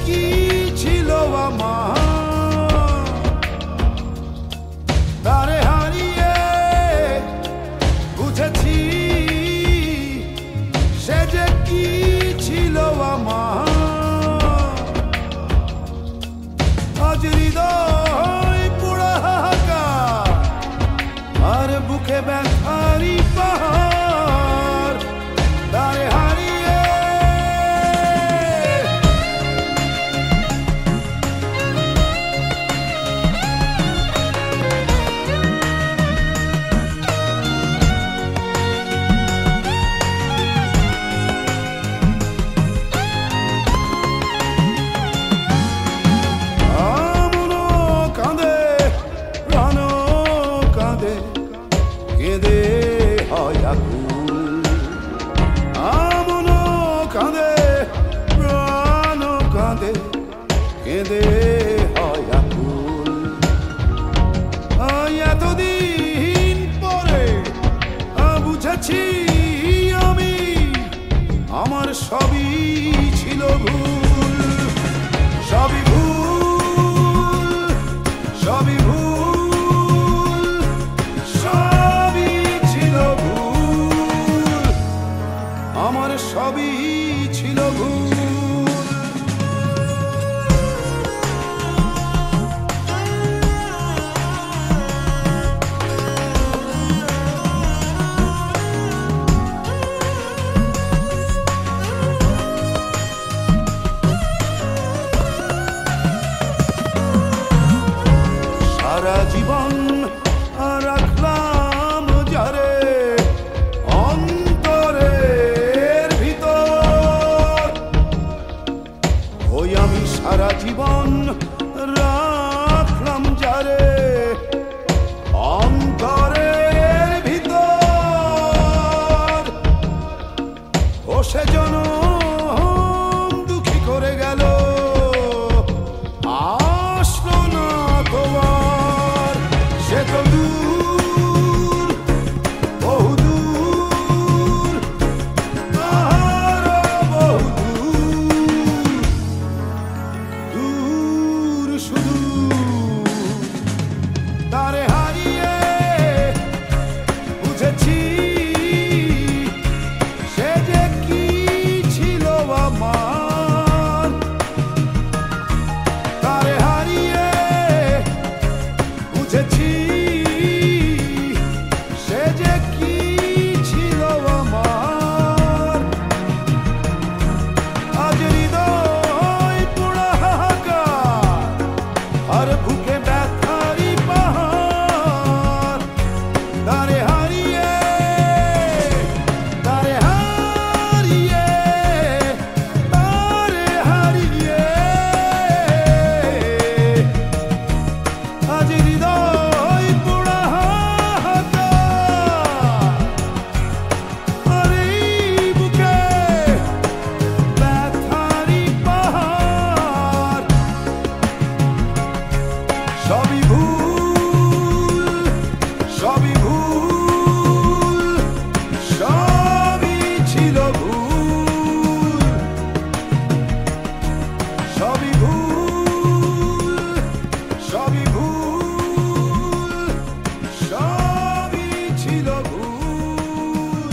কি ছিল আমার, তারে হারিয়ে বুঝেছি সে যে কি ছিল আমার। আজ হৃদয় পুরা হাহাকার আর বুকে ব্যথারি পাহাড়, তারে হারিয়ে কেঁদে হয় আকুল, আমন কাঁদে প্রাণ কাঁদে কেঁদে হয় আকুল। এতদিন পরে বুঝেছি আমি আমার সবই ছিল ভুল, সবই ভুল, সবই ভুল, আমার সবই ছিল ভুল। সারা জীবন রাখলাম যারে অন্তরের ভিতর, ওই আমি সারা জীবন রাখলাম যারে অন্তরের ভিতর। ও সে জনম দুঃখী করে গেল, আসলো না তোমার, সে তো দূর, বহু দূর, আরো বহু দূর, দূর শুধু। তারে হারিয়ে বুঝেছি সে যে কি ছিল আমার, তারে হারিয়ে বুঝেছি সে যে কি ছিল আমার। আজ হৃদয় পুরা হাহাকার আর বুকে ব্যথারি পাহাড়, তারে হারিয়ে, তারে হারিয়ে, তারে হারিয়ে। আজ হৃদয় পুরা হাহাকার আর এই বুকে ব্যথারি পাহাড়, সবই ভুল, সবই ভুল, সবই ছিল ভুল, সবই ভুল, সবই ভুল, সবই ছিল ভুল।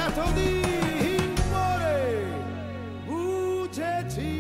এতদিন পরে বুঝেছি